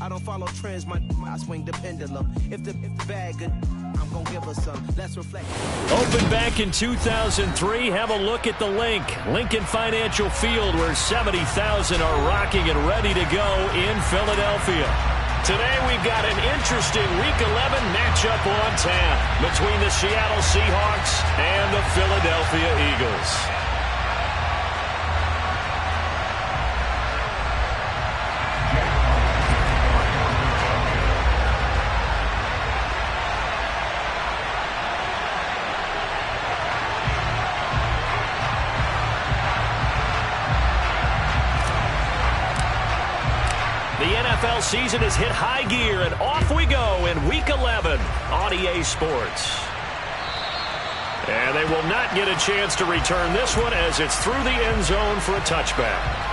I don't follow trends, I swing the pendulum. If the bag good, I'm gonna give us some. Let's reflect. Opened back in 2003. Have a look at the Lincoln Financial Field, where 70,000 are rocking and ready to go in Philadelphia. Today we've got an interesting Week 11 matchup on tap between the Seattle Seahawks and the Philadelphia Eagles. NFL season has hit high gear, and off we go in Week 11 on EA Sports. And they will not get a chance to return this one as it's through the end zone for a touchback.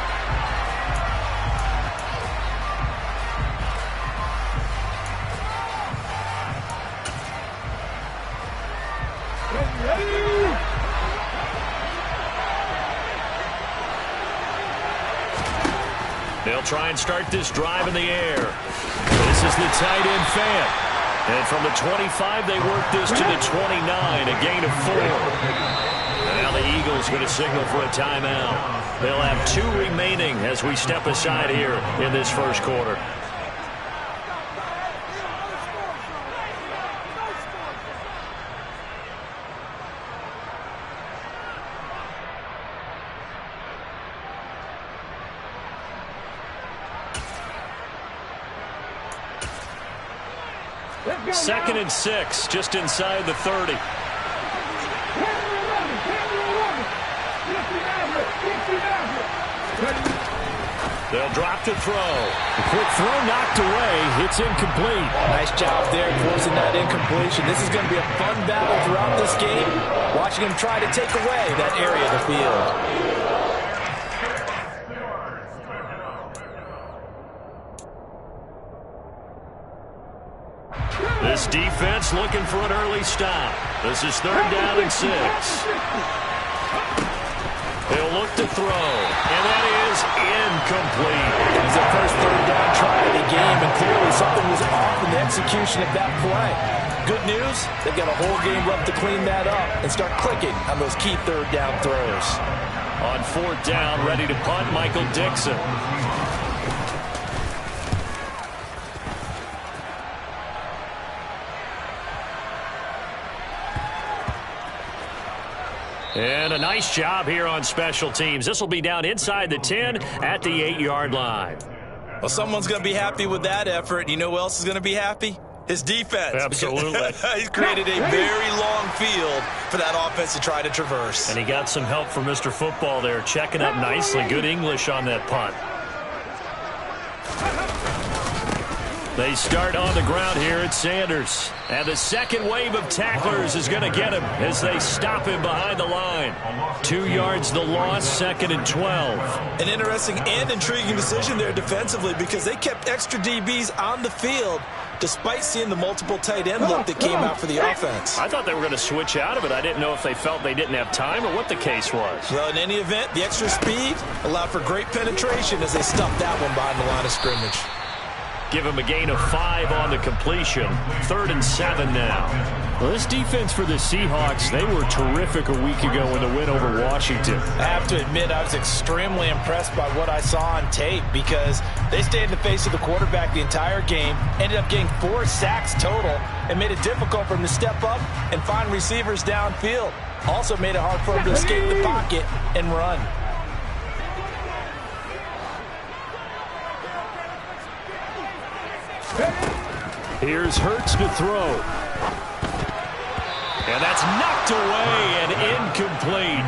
They'll try and start this drive in the air. This is the tight end Fant. And from the 25, they work this to the 29, a gain of 4. And now the Eagles going to signal for a timeout. They'll have 2 remaining as we step aside here in this first quarter. Second and 6, just inside the 30. They'll drop to throw. The quick throw knocked away. It's incomplete. Nice job there forcing that incompletion. This is going to be a fun battle throughout this game. Watching him try to take away that area of the field. This defense looking for an early stop. This is 3rd down and 6. They'll look to throw, and that is incomplete. It was the first 3rd down try of the game, and clearly something was off in the execution of that play. Good news, they've got a whole game left to clean that up and start clicking on those key 3rd down throws. On 4th down, ready to punt, Michael Dixon. And a nice job here on special teams. This will be down inside the 10 at the 8-yard line. Well, someone's going to be happy with that effort. You know who else is going to be happy? His defense. Absolutely. He's created a very long field for that offense to try to traverse. And he got some help from Mr. Football there, checking up nicely. Good English on that punt. They start on the ground here at Sanders. And the second wave of tacklers is going to get him as they stop him behind the line. 2 yards the loss, 2nd and 12. An interesting and intriguing decision there defensively because they kept extra DBs on the field despite seeing the multiple tight end look that came out for the offense. I thought they were going to switch out of it. I didn't know if they felt they didn't have time or what the case was. Well, in any event, the extra speed allowed for great penetration as they stuffed that one behind the line of scrimmage. Give him a gain of 5 on the completion. 3rd and 7 now. Well, this defense for the Seahawks, they were terrific a week ago in the win over Washington. I have to admit, I was extremely impressed by what I saw on tape because they stayed in the face of the quarterback the entire game, ended up getting 4 sacks total, and made it difficult for him to step up and find receivers downfield. Also made it hard for him to escape the pocket and run. Here's Hurts to throw. And that's knocked away and incomplete.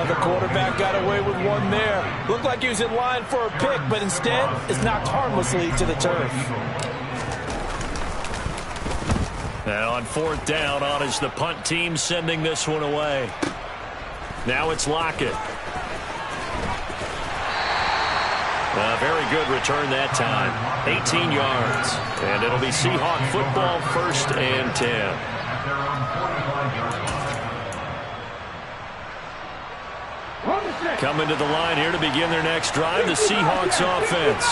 The quarterback got away with one there. Looked like he was in line for a pick, but instead is knocked harmlessly to the turf. And on 4th down, on is the punt team sending this one away. Now it's Lockett. A very good return that time. 18 yards. And it'll be Seahawk football, 1st and 10. Coming to the line here to begin their next drive, the Seahawks offense.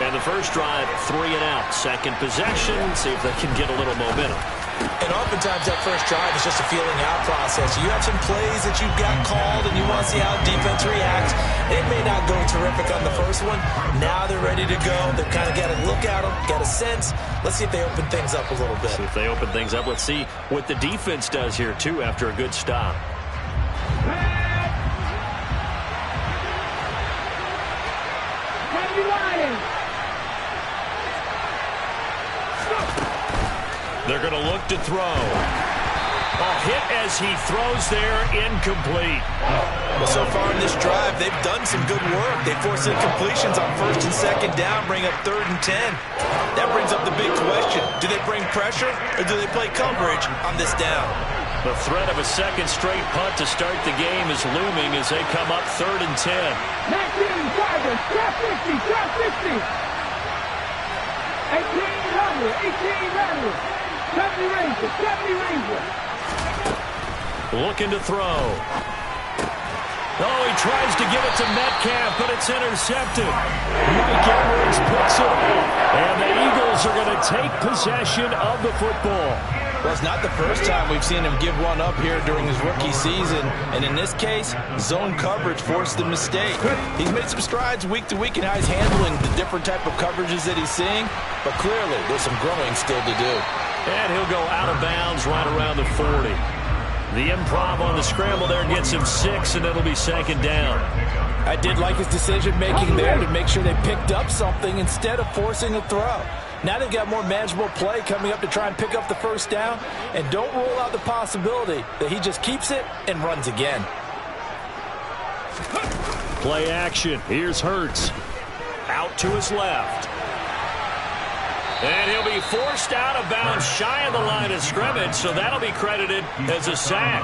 And the first drive, 3 and out. Second possession, see if they can get a little momentum. And oftentimes that first drive is just a feeling out process. You have some plays that you've got called and you want to see how defense reacts. It may not go terrific on the first one. Now they're ready to go. They've kind of got to look at them, got a sense. Let's see if they open things up a little bit. See if they open things up. Let's see what the defense does here, too, after a good stop. They're going to look to throw. A hit as he throws there, incomplete. Well, so far in this drive, they've done some good work. They forced incompletions on first and second down, bring up 3rd and 10. That brings up the big question. Do they bring pressure or do they play coverage on this down? The threat of a second straight punt to start the game is looming as they come up 3rd and 10. 19 Tigers, trap 50, trap 50. 18 Raiders. 70 Rangers. Looking to throw. Oh, he tries to give it to Metcalf, but it's intercepted. Mike Edwards picks it up, and the Eagles are going to take possession of the football. Well, it's not the first time we've seen him give one up here during his rookie season. And in this case, zone coverage forced the mistake. He's made some strides week to week in how he's handling the different type of coverages that he's seeing. But clearly, there's some growing still to do. And he'll go out of bounds right around the 40. The improv on the scramble there gets him 6, and it'll be 2nd down. I did like his decision-making there to make sure they picked up something instead of forcing a throw. Now they've got more manageable play coming up to try and pick up the first down. And don't rule out the possibility that he just keeps it and runs again. Play action. Here's Hurts. Out to his left. And he'll be forced out of bounds shy of the line of scrimmage, so that'll be credited as a sack.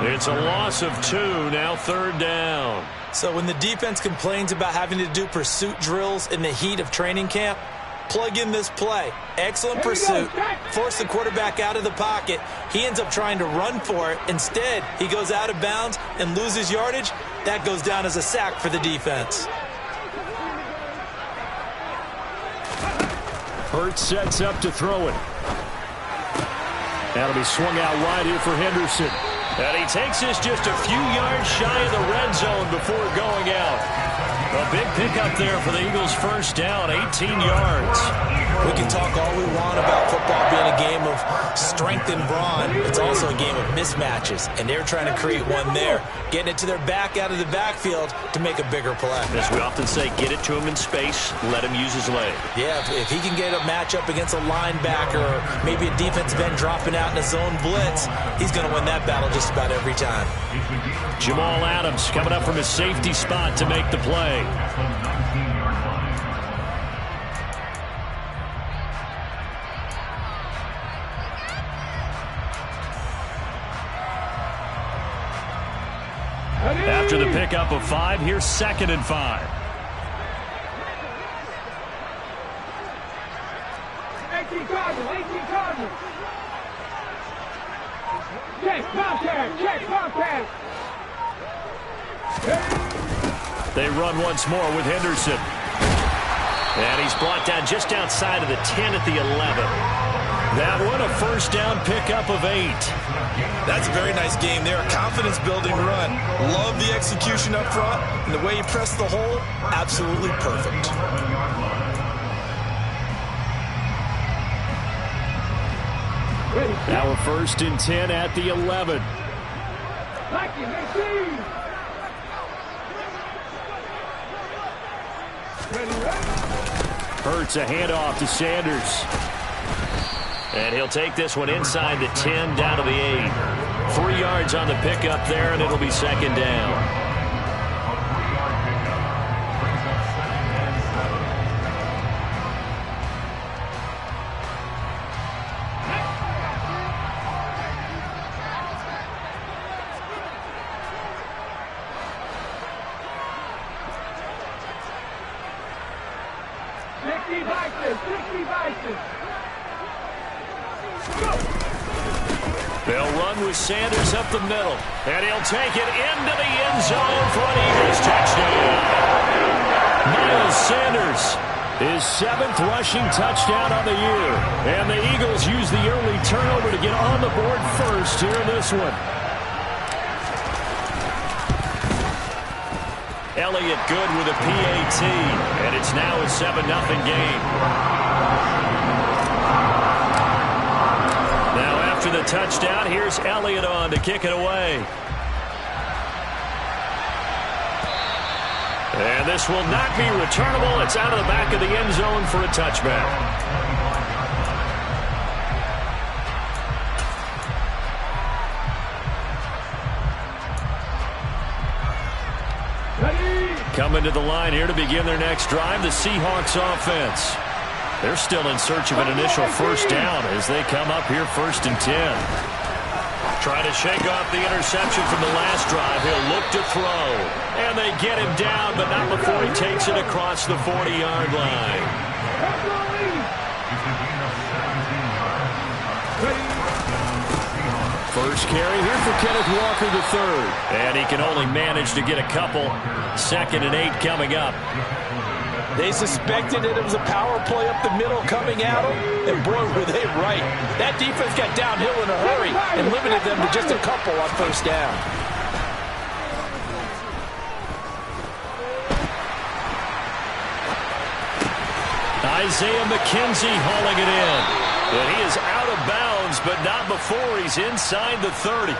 It's a loss of 2, now 3rd down. So when the defense complains about having to do pursuit drills in the heat of training camp, plug in this play. Excellent pursuit. Force the quarterback out of the pocket. He ends up trying to run for it. Instead, he goes out of bounds and loses yardage. That goes down as a sack for the defense. Hurts sets up to throw it. That'll be swung out wide here for Henderson. And he takes this just a few yards shy of the red zone before going out. A big pickup there for the Eagles' first down, 18 yards. We can talk all we want about football being a game of strength and brawn. It's also a game of mismatches, and they're trying to create one there, getting it to their back out of the backfield to make a bigger play. As we often say, get it to him in space, let him use his leg. Yeah, if he can get a matchup against a linebacker or maybe a defensive end dropping out in a zone blitz, he's going to win that battle just about every time. Jamal Adams coming up from his safety spot to make the play. After the pickup of 5, here's 2nd and 5. 18 Cardinals. Check contact. They run once more with Henderson. And he's brought down just outside of the 10 at the 11. That one, a first down pickup of 8. That's a very nice game there. A confidence-building run. Love the execution up front. And the way he pressed the hole, absolutely perfect. Now a 1st and 10 at the 11. Hurts a handoff to Sanders. And he'll take this one inside the 10 down to the 8. 3 yards on the pickup there, and it'll be 2nd down. They'll run with Sanders up the middle, and he'll take it into the end zone for an Eagles touchdown. Miles Sanders, his 7th rushing touchdown on the year. And the Eagles use the early turnover to get on the board first here in this one. Elliott good with a PAT, and it's now a 7-0 game. Now after the touchdown, here's Elliott on to kick it away. And this will not be returnable. It's out of the back of the end zone for a touchback. Coming to the line here to begin their next drive, the Seahawks offense. They're still in search of an initial first down as they come up here 1st and 10. Trying to shake off the interception from the last drive. He'll look to throw. And they get him down, but not before he takes it across the 40-yard line. First carry here for Kenneth Walker III. And he can only manage to get a couple. 2nd and 8 coming up. They suspected it was a power play up the middle coming at them, and boy, were they right. That defense got downhill in a hurry and limited them to just a couple on first down. Isaiah McKenzie hauling it in. And he is out of bounds, but not before he's inside the 30.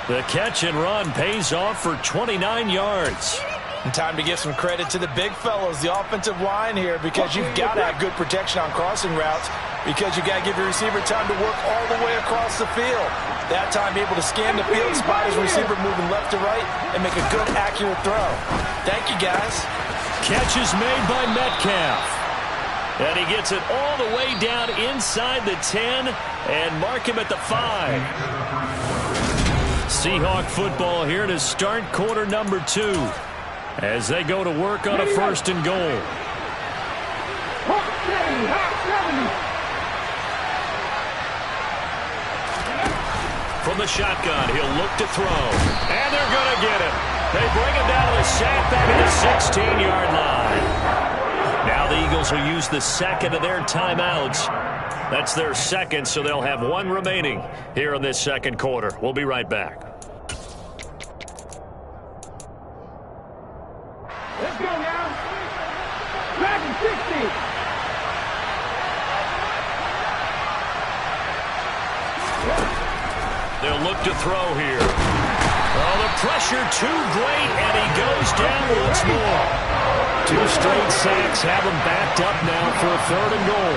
The catch and run pays off for 29 yards. And time to give some credit to the big fellows, the offensive line here, because you've got to have good protection on crossing routes, because you've got to give your receiver time to work all the way across the field. That time able to scan the field, spot his receiver moving left to right, and make a good, accurate throw. Thank you, guys. Catch is made by Metcalf. And he gets it all the way down inside the 10 and mark him at the 5. Seahawk football here to start quarter number 2 as they go to work on a 1st and goal. From the shotgun, he'll look to throw. And they're going to get him. They bring him down to the sack back at the 16-yard line. Now the Eagles will use the 2nd of their timeouts. That's their 2nd, so they'll have 1 remaining here in this 2nd quarter. We'll be right back. Let's go now. Back in 60. They'll look to throw here. Oh, the pressure too great, and he goes down once more. 2 straight sacks have him backed up now for a 3rd and goal.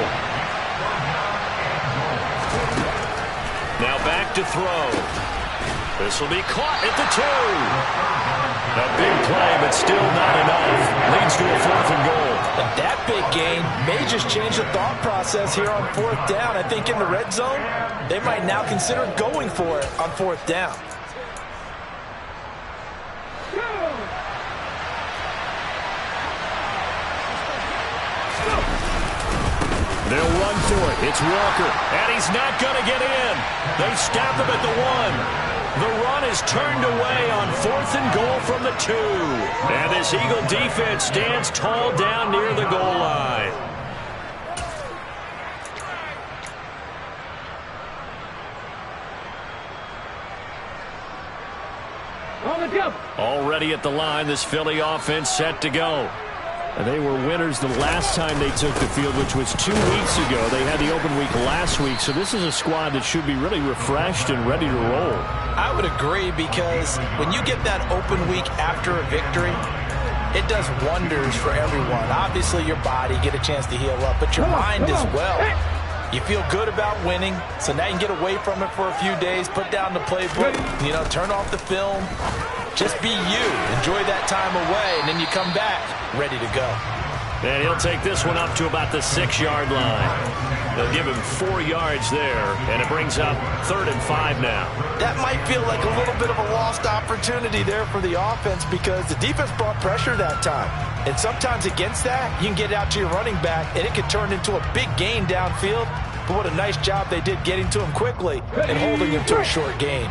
Now back to throw. This will be caught at the 2. A big play, but still not enough. Leads to a 4th and goal. And that big gain may just change the thought process here on 4th down. I think in the red zone, they might now consider going for it on 4th down. They'll run for it. It's Walker, and he's not going to get in. They stop him at the 1. The run is turned away on 4th and goal from the 2. And this Eagle defense stands tall down near the goal line. Already at the line, this Philly offense set to go. And they were winners the last time they took the field, which was 2 weeks ago. They had the open week last week, so this is a squad that should be really refreshed and ready to roll. I would agree, because when you get that open week after a victory, it does wonders for everyone. Obviously, your body get a chance to heal up, but your mind as well. You feel good about winning, so now you can get away from it for a few days, put down the playbook, turn off the film. Just be you. Enjoy that time away, and then you come back ready to go. And he'll take this one up to about the 6-yard line. They'll give him 4 yards there, and it brings up 3rd and 5 now. That might feel like a little bit of a lost opportunity there for the offense, because the defense brought pressure that time. And sometimes against that, you can get out to your running back, and it could turn into a big gain downfield. But what a nice job they did getting to him quickly and holding him to a short gain.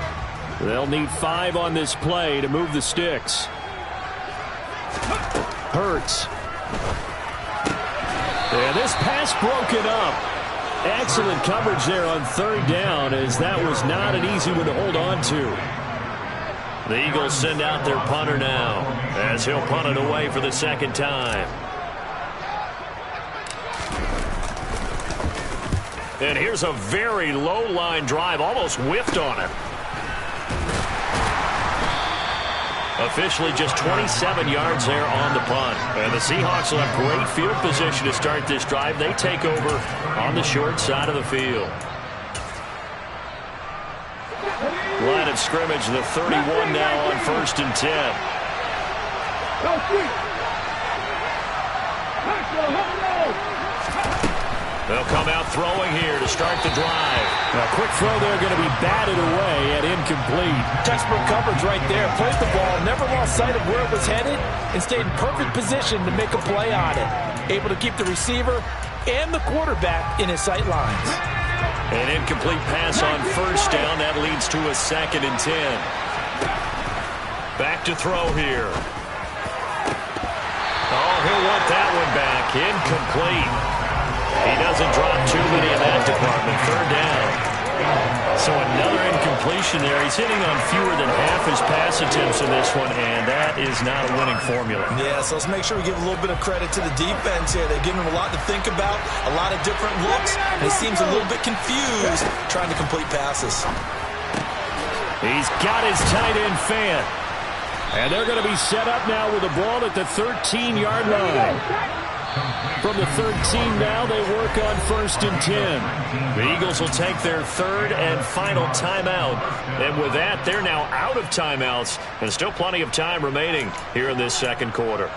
They'll need 5 on this play to move the sticks. Hurts. And this pass broken up. Excellent coverage there on 3rd down, as that was not an easy one to hold on to. The Eagles send out their punter now, as he'll punt it away for the 2nd time. And here's a very low-line drive, almost whiffed on it. Officially just 27 yards there on the punt. And the Seahawks will have great field position to start this drive. They take over on the short side of the field. Line of scrimmage, the 31 now on 1st and 10. They'll come out throwing here to start the drive. A quick throw there, going to be batted away at incomplete. Textbook coverage right there. Played the ball, never lost sight of where it was headed, and stayed in perfect position to make a play on it. Able to keep the receiver and the quarterback in his sight lines. An incomplete pass on 1st down. That leads to a 2nd and 10. Back to throw here. Oh, he'll want that one back. Incomplete. He doesn't drop too many in that department. 3rd down. So another incompletion there. He's hitting on fewer than half his pass attempts in this one, and that is not a winning formula. Yeah, so let's make sure we give a little bit of credit to the defense here. They're giving him a lot to think about, a lot of different looks, and he seems a little bit confused trying to complete passes. He's got his tight end fan. And they're going to be set up now with the ball at the 13-yard line. From the 13 now, they work on 1st and 10. The Eagles will take their 3rd and final timeout. And with that, they're now out of timeouts. And still plenty of time remaining here in this 2nd quarter.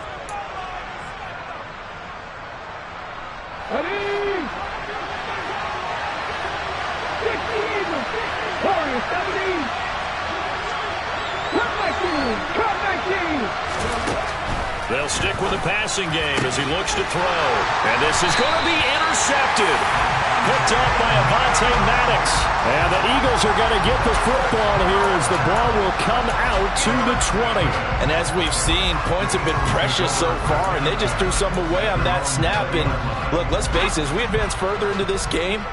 They'll stick with the passing game as he looks to throw. And this is going to be intercepted. Picked up by Avonte Maddox. And the Eagles are going to get the football here as the ball will come out to the 20. And as we've seen, points have been precious so far, and they just threw some away on that snap. And look, let's face it, as we advance further into this game,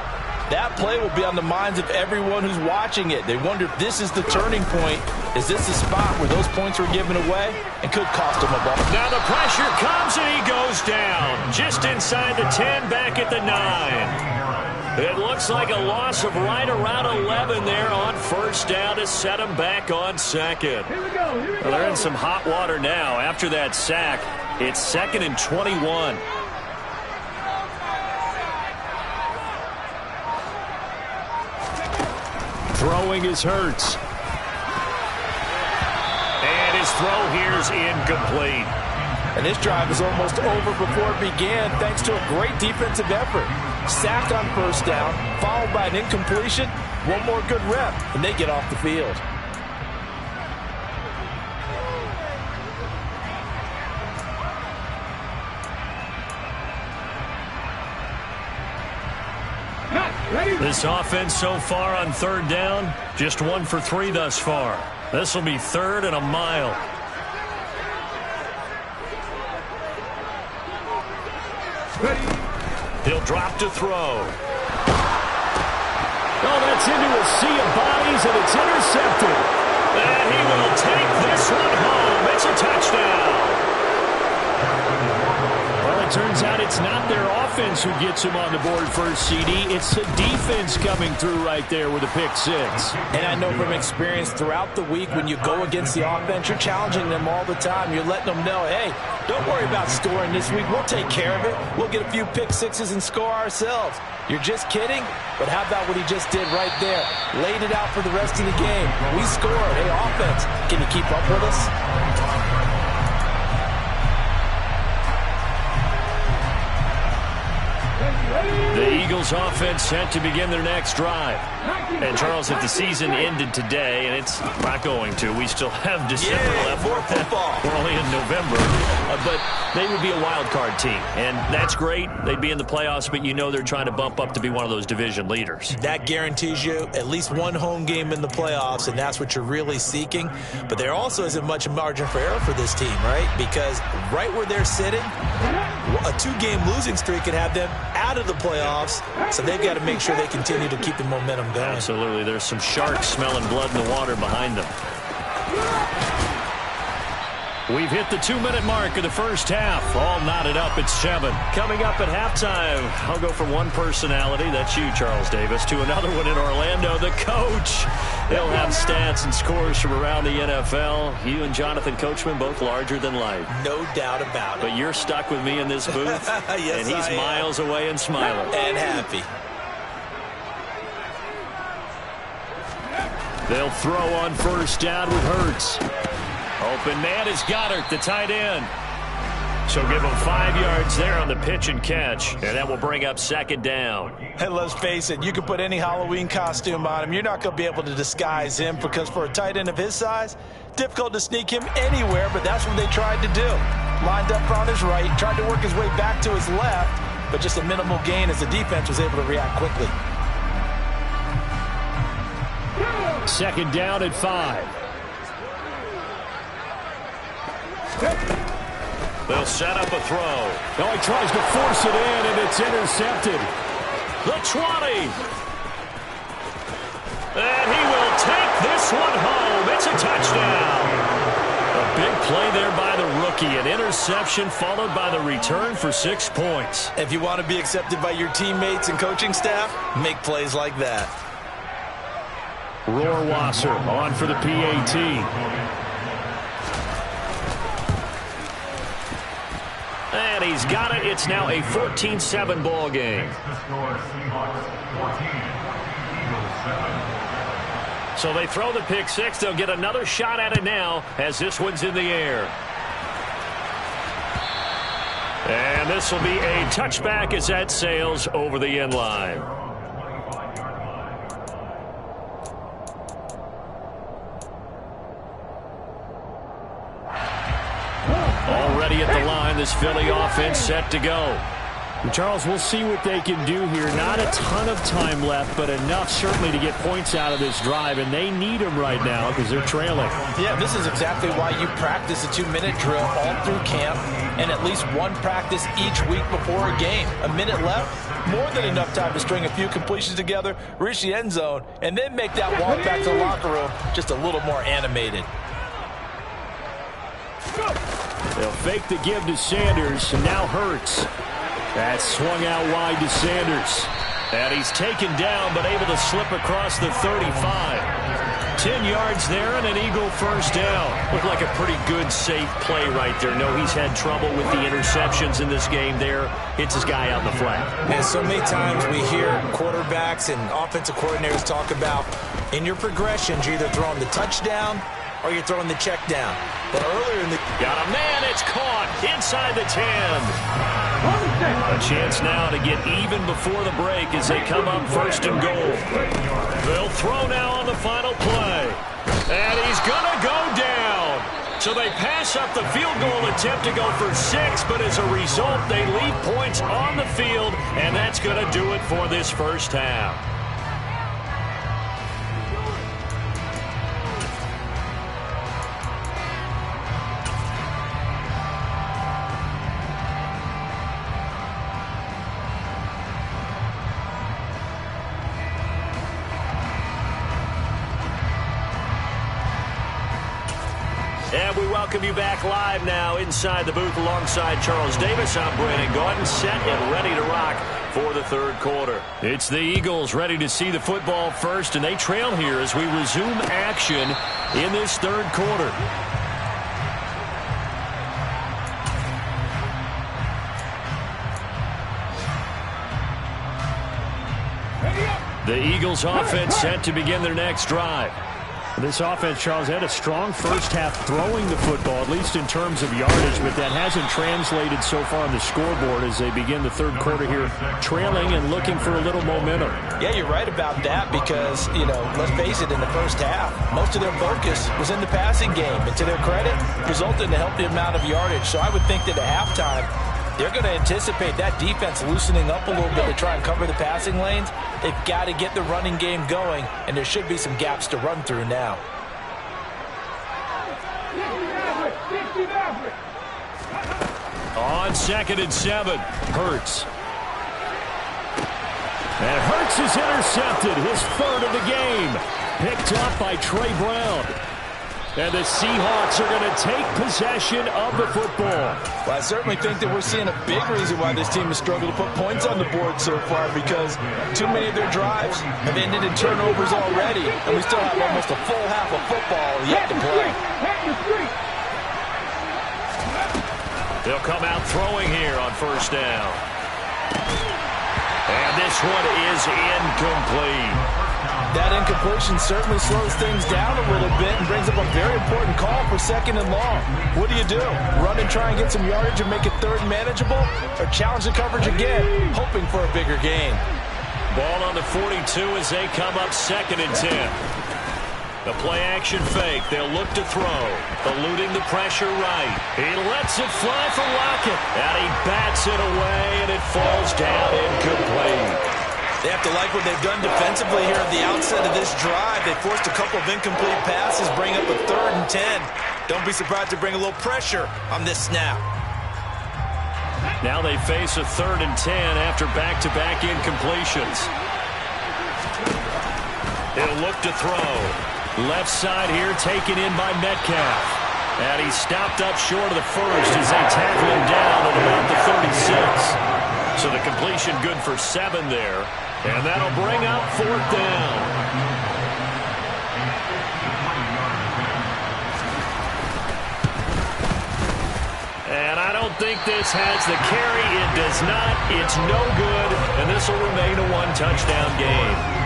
that play will be on the minds of everyone who's watching it. They wonder if this is the turning point. Is this the spot where those points were given away and could cost them a ball? Now the pressure comes and he goes down. Just inside the 10, back at the 9. It looks like a loss of right around 11 there on 1st down to set him back on 2nd. Well, they're in some hot water now. After that sack, it's 2nd and 21. Throwing is Hurts. And his throw here is incomplete. And this drive is almost over before it began thanks to a great defensive effort. Sacked on 1st down, followed by an incompletion. One more good rep, and they get off the field. This offense so far on 3rd down, just 1 for 3 thus far. This will be 3rd and a mile. He'll drop to throw. Oh, that's into a sea of bodies, and it's intercepted. And he will take this one home. It's a touchdown. Well, it turns out it's not their offense who gets him on the board first, CD. It's the defense coming through right there with a pick 6. And I know from experience throughout the week when you go against the offense, you're challenging them all the time. You're letting them know, hey, don't worry about scoring this week. We'll take care of it. We'll get a few pick 6s and score ourselves. You're just kidding? But how about what he just did right there? Laid it out for the rest of the game. We scored. Hey, offense, can you keep up with us? The Eagles offense set to begin their next drive. And Charles, if the season ended today, and it's not going to, we still have December left. More football. We're only in November. But they would be a wild card team. And that's great. They'd be in the playoffs, but you know they're trying to bump up to be one of those division leaders. That guarantees you at least one home game in the playoffs, and that's what you're really seeking. But there also isn't much margin for error for this team, right? Because right where they're sitting, a 2-game losing streak could have them out of the playoffs, so they've got to make sure they continue to keep the momentum going. Absolutely. There's some sharks smelling blood in the water behind them. We've hit the 2-minute mark of the first half. All knotted up at 7. Coming up at halftime, I'll go from one personality, that's you, Charles Davis, to another one in Orlando, the coach. He'll have stats and scores from around the NFL. You and Jonathan Coachman, both larger than life. No doubt about it. But you're stuck with me in this booth, yes, and he's miles away and smiling. And happy. They'll throw on first down with Hurts. Open man is Goddard, the tight end. So give him 5 yards there on the pitch and catch, and that will bring up second down. And let's face it, you can put any Halloween costume on him. You're not going to be able to disguise him because for a tight end of his size, difficult to sneak him anywhere, but that's what they tried to do. Lined up on his right, tried to work his way back to his left, but just a minimal gain as the defense was able to react quickly. Second down at 5. They'll set up a throw. Oh, he tries to force it in, and it's intercepted. The 20. And he will take this one home. It's a touchdown. A big play there by the rookie. An interception followed by the return for 6 points. If you want to be accepted by your teammates and coaching staff, make plays like that. Rohrwasser on for the PAT. And he's got it. It's now a 14-7 ball game. So they throw the pick six. They'll get another shot at it now as this one's in the air. And this will be a touchback as that sails over the end line. Already at the line, this Philly offense set to go. And Charles, we'll see what they can do here. Not a ton of time left, but enough certainly to get points out of this drive, and they need them right now because they're trailing. Yeah, this is exactly why you practice a 2-minute drill all through camp and at least one practice each week before a game. A minute left, more than enough time to string a few completions together, reach the end zone, and then make that walk back to the locker room just a little more animated. They'll fake the give to Sanders, and now Hurts. That's swung out wide to Sanders. And he's taken down, but able to slip across the 35. 10 yards there and an Eagle first down. Looked like a pretty good, safe play right there. No, he's had trouble with the interceptions in this game there. Hits his guy out in the flat. And so many times we hear quarterbacks and offensive coordinators talk about in your progressions, you're either throwing the touchdown or you're throwing the check down. But earlier in the... Got a man, it's caught inside the 10. A chance now to get even before the break as they come up first and goal. They'll throw now on the final play. And he's going to go down. So they pass up the field goal attempt to go for 6, but as a result, they leave points on the field, and that's going to do it for this first half. And we welcome you back live now inside the booth alongside Charles Davis. I'm Brandon Gordon, set and ready to rock for the third quarter. It's the Eagles ready to see the football first, and they trail here as we resume action in this third quarter. The Eagles offense set to begin their next drive. This offense, Charles, had a strong first half throwing the football, at least in terms of yardage, but that hasn't translated so far on the scoreboard as they begin the third quarter here, trailing and looking for a little momentum. Yeah, you're right about that because, let's face it, in the first half, most of their focus was in the passing game. And to their credit, resulted in a healthy amount of yardage. So I would think that at halftime, they're going to anticipate that defense loosening up a little bit to try and cover the passing lanes. They've got to get the running game going, and there should be some gaps to run through now. On 2nd and 7, Hurts. And Hurts is intercepted, his third of the game. Picked up by Trey Brown. And the Seahawks are going to take possession of the football. Well, I certainly think that we're seeing a big reason why this team has struggled to put points on the board so far, because too many of their drives have ended in turnovers already, and we still have almost a full half of football yet to play. They'll come out throwing here on first down. And this one is incomplete. That incompletion certainly slows things down a little bit and brings up a very important call for 2nd and long. What do? Run and try and get some yardage and make it third manageable? Or challenge the coverage again, hoping for a bigger gain? Ball on the 42 as they come up 2nd and 10. The play-action fake. They'll look to throw. Eluding the pressure right. He lets it fly for Lockett. And he bats it away, and it falls down incomplete. They have to like what they've done defensively here at the outset of this drive. They forced a couple of incomplete passes, bring up a 3rd and 10. Don't be surprised to bring a little pressure on this snap. Now they face a 3rd and 10 after back-to-back incompletions. He'll look to throw. Left side here taken in by Metcalf. And he's stopped up short of the first as they tackle him down at about the 36. So the completion good for 7 there. And that'll bring up 4th down. And I don't think this has the carry. It does not. It's no good. And this will remain a 1-touchdown game.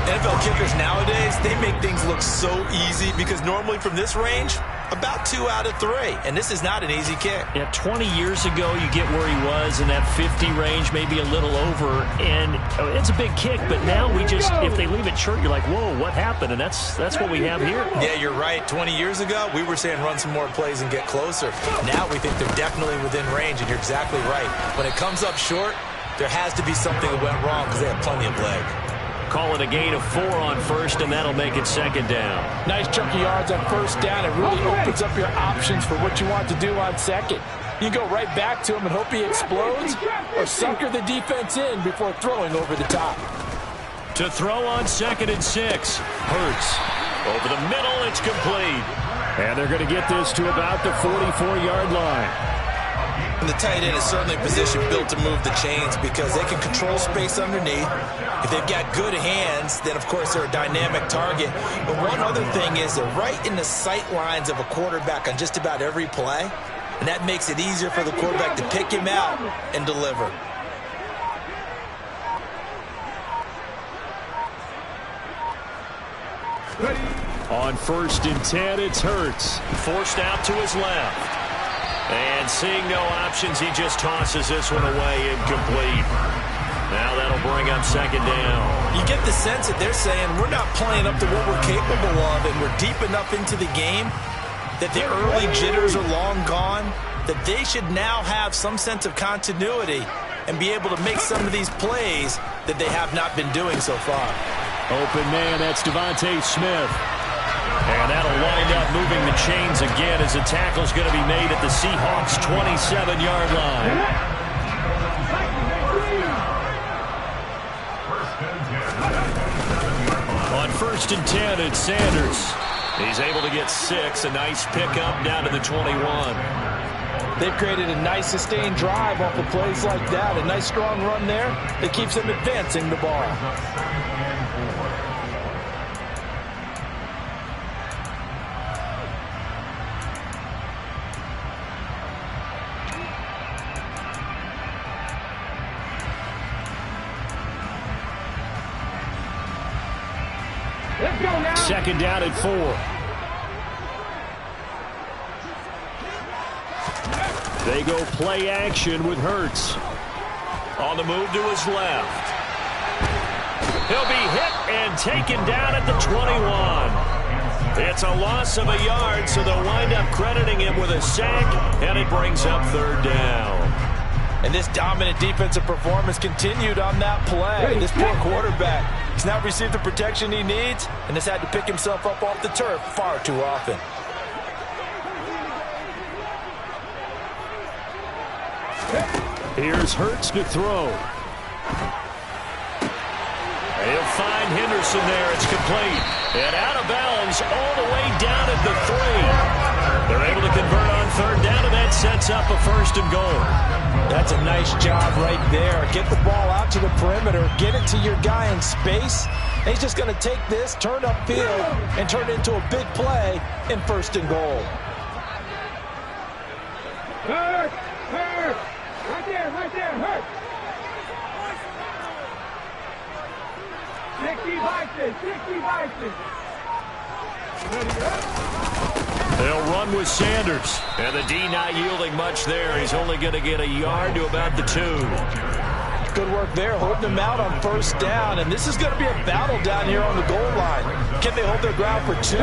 NFL kickers nowadays, they make things look so easy because normally from this range, about 2 out of 3. And this is not an easy kick. Yeah, 20 years ago, you get where he was in that 50 range, maybe a little over. And it's a big kick, but now we just, if they leave it short, you're like, whoa, what happened? And that's what we have here. Yeah, you're right. 20 years ago, we were saying run some more plays and get closer. Now we think they're definitely within range, and you're exactly right. When it comes up short, there has to be something that went wrong because they have plenty of leg. Call it a gain of 4 on first, and that'll make it 2nd down. Nice chunk of yards on first down. It really opens up your options for what you want to do on 2nd. You go right back to him and hope he explodes, or sucker the defense in before throwing over the top. To throw on 2nd and 6. Hurts. Over the middle, it's complete. And they're going to get this to about the 44-yard line. And the tight end is certainly a position built to move the chains because they can control space underneath. If they've got good hands, then, of course, they're a dynamic target. But one other thing is they're right in the sight lines of a quarterback on just about every play. And that makes it easier for the quarterback to pick him out and deliver. On 1st and 10, it's Hurts. Forced out to his left. And seeing no options, he just tosses this one away, incomplete. Now that'll bring up 2nd down. You get the sense that they're saying we're not playing up to what we're capable of, and we're deep enough into the game that the early jitters are long gone, that they should now have some sense of continuity and be able to make some of these plays that they have not been doing so far. Open man, that's Devontae Smith. And that'll wind up moving the chains again as the tackle's going to be made at the Seahawks' 27-yard line. On 1st and 10, it's Sanders. He's able to get 6, a nice pickup down to the 21. They've created a nice sustained drive off of plays like that. A nice strong run there that keeps them advancing the ball. Let's go now. Second down at 4. They go play action with Hurts. On the move to his left. He'll be hit and taken down at the 21. It's a loss of a yard, so they'll wind up crediting him with a sack, and it brings up third down. And this dominant defensive performance continued on that play. This poor quarterback has not received the protection he needs and has had to pick himself up off the turf far too often. Here's Hurts to throw. He'll find Henderson there. It's complete. And out of bounds all the way down at the 3. They're able to convert on third down, and that sets up a first and goal. That's a nice job right there. Get the ball out to the perimeter. Get it to your guy in space. And he's just going to take this, turn upfield, and turn it into a big play in first and goal. Hurt. Right there, hurt. 60 Vikings. They'll run with Sanders. And the D not yielding much there. He's only going to get a yard to about the 2. Good work there, holding them out on first down. And this is going to be a battle down here on the goal line. Can they hold their ground for 2,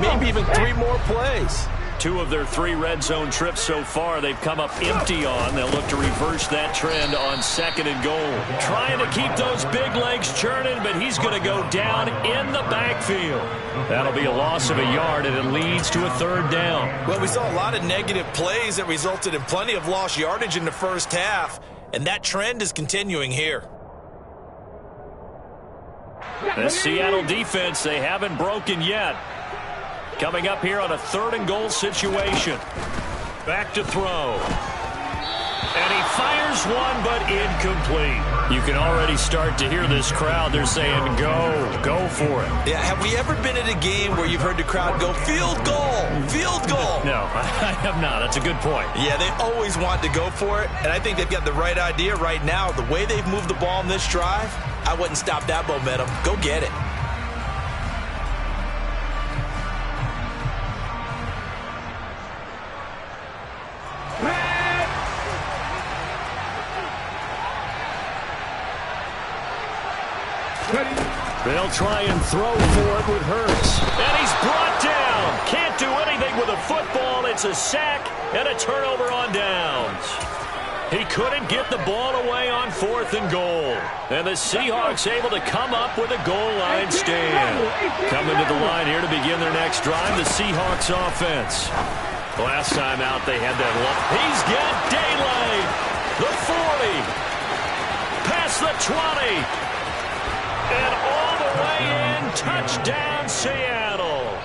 maybe even 3 more plays? 2 of their 3 red zone trips so far they've come up empty on. They'll look to reverse that trend on second and goal. Trying to keep those big legs churning, but he's going to go down in the backfield. That'll be a loss of a yard, and it leads to a third down. Well, we saw a lot of negative plays that resulted in plenty of lost yardage in the first half, and that trend is continuing here. The Seattle defense, they haven't broken yet. Coming up here on a third and goal situation. Back to throw. And he fires one, but incomplete. You can already start to hear this crowd. They're saying, go for it. Yeah, have we ever been at a game where you've heard the crowd go, field goal, field goal? No, I have not. That's a good point. Yeah, they always want to go for it, and I think they've got the right idea right now. The way they've moved the ball in this drive, I wouldn't stop that momentum. Go get it. They'll try and throw for it with Hurts. And he's brought down. Can't do anything with a football. It's a sack and a turnover on downs. He couldn't get the ball away on fourth and goal. And the Seahawks able to come up with a goal line stand. Coming to the line here to begin their next drive, the Seahawks offense. Last time out, they had that lump. He's got daylight. The 40. Past the 20. And all the way in, touchdown Seattle.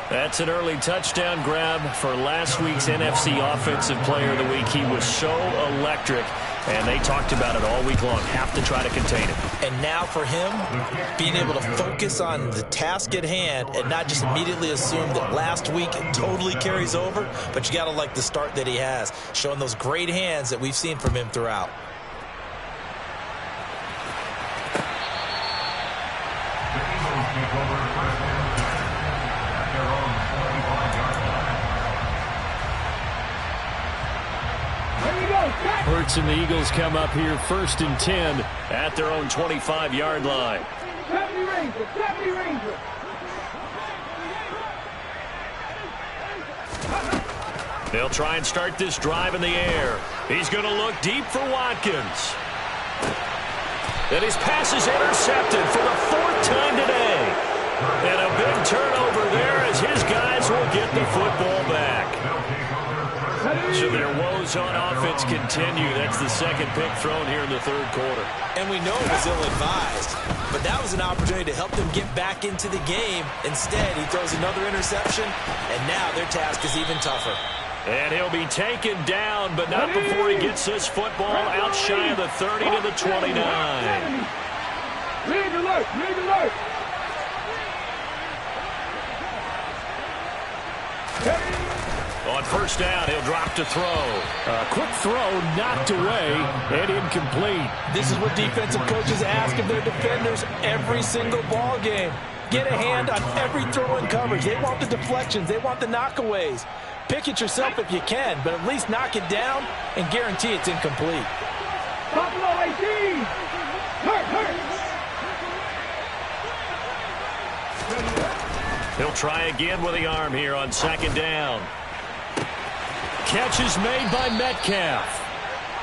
That's an early touchdown grab for last week's NFC Offensive Player of the Week. He was so electric, and they talked about it all week long. Have to try to contain him. And now for him, being able to focus on the task at hand and not just immediately assume that last week it totally carries over, but you got to like the start that he has, showing those great hands that we've seen from him throughout. Hurts and the Eagles come up here first and 10 at their own 25-yard line. 70 Rangers. They'll try and start this drive in the air. He's going to look deep for Watkins. And his pass is intercepted for the 4th time today. And a big turnover there as his guys will get the football back. So their woes on offense continue. That's the second pick thrown here in the third quarter. And we know it was ill-advised, but that was an opportunity to help them get back into the game. Instead, he throws another interception, and now their task is even tougher. And he'll be taken down, but not before he gets this football out shy of the 30 to the 29. League alert. On first down, he'll drop to throw. A quick throw knocked away and incomplete. This is what defensive coaches ask of their defenders every single ball game. get a hand on every throw in coverage. They want the deflections. They want the knockaways. Pick it yourself if you can, but at least knock it down and guarantee it's incomplete. Buffalo 18. Hurt. He'll try again with the arm here on second down. Catch is made by Metcalf.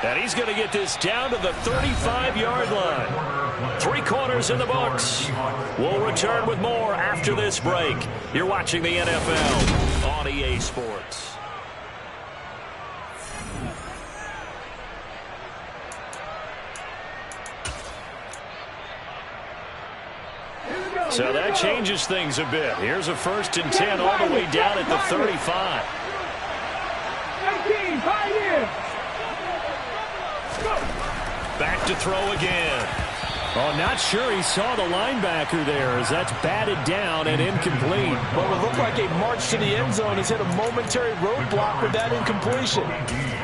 And he's going to get this down to the 35-yard line. 3 quarters in the books. We'll return with more after this break. You're watching the NFL on EA Sports. So that changes things a bit. Here's a 1st and 10 all the way down at the 35. 19, 5 years. Back to throw again. Oh, not sure he saw the linebacker there as that's batted down and incomplete. Well, it looked like a march to the end zone. He's hit a momentary roadblock with that incompletion.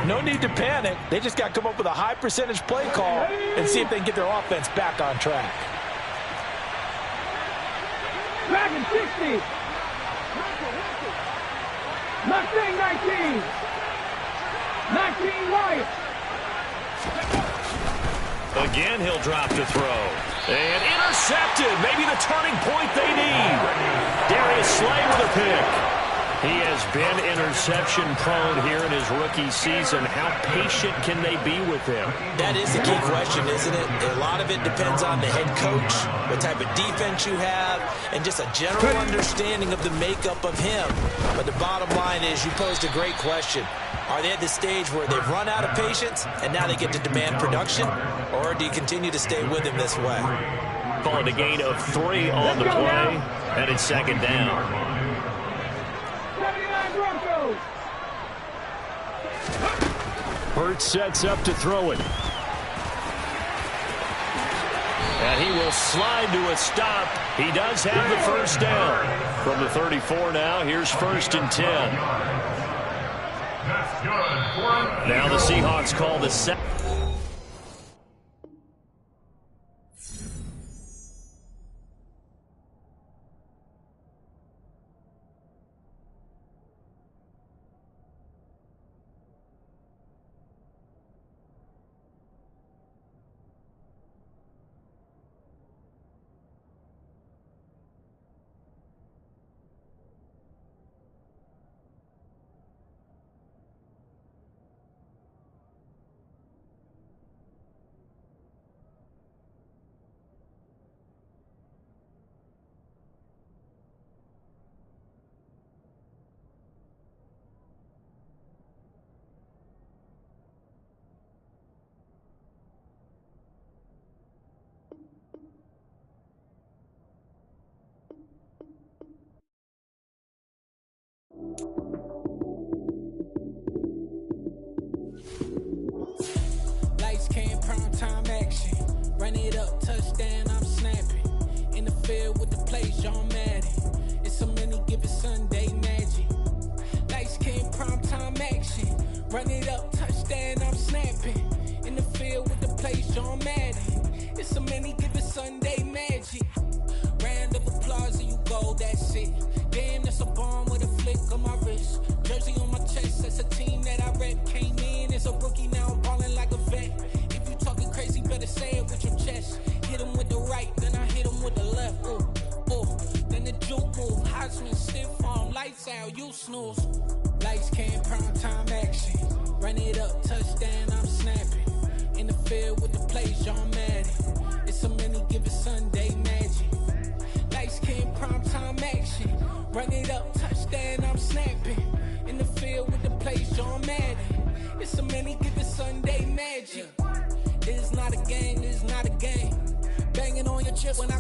No need to panic. They just got to come up with a high percentage play call and see if they can get their offense back on track. Dragon 60. Mustang 19. 19 Wyatt. Again, he'll drop to throw. And intercepted. Maybe the turning point they need. Darius Slay with a pick. He has been interception prone here in his rookie season. How patient can they be with him? That is the key question, isn't it? A lot of it depends on the head coach, what type of defense you have, and just a general understanding of the makeup of him. But the bottom line is you posed a great question. Are they at the stage where they've run out of patience and now they get to demand production? Or do you continue to stay with him this way? Calling a gain of 3 on the play, and it's second down. Hurts sets up to throw it. And he will slide to a stop. He does have the first down. From the 34 now, here's 1st and 10. Now the Seahawks call the set. Lights, cam, prime time action. Run it up, touchdown, I'm snapping. In the field with the plays, John Madden. It's so many given Sunday magic. Lights, cam, prime time action. Run it up, touchdown, I'm snapping. In the field with the plays, John Madden. It's so many given Sunday magic. Round of applause and you go, that's it. Damn, that's a bomb with a flick on my wrist. Jersey on my chest, that's a team that I rep. Came in as a rookie, now I'm balling like a vet. If you talking crazy, better say it with your chest. Hit him with the right, then I hit him with the left. Then the juke move, Heisman stiff arm, lights out, you snooze. Lights, cam, prime time action. Run it up, touchdown, I'm snapping. In the field with the plays, John Madden. It's so many given Sunday magic. Lights, cam, prime time action. Run it up, touchdown, I'm snapping. In the field with the plays, John Madden. It's so many given Sunday magic. This is not a game, this is not a game. Banging on your chest when I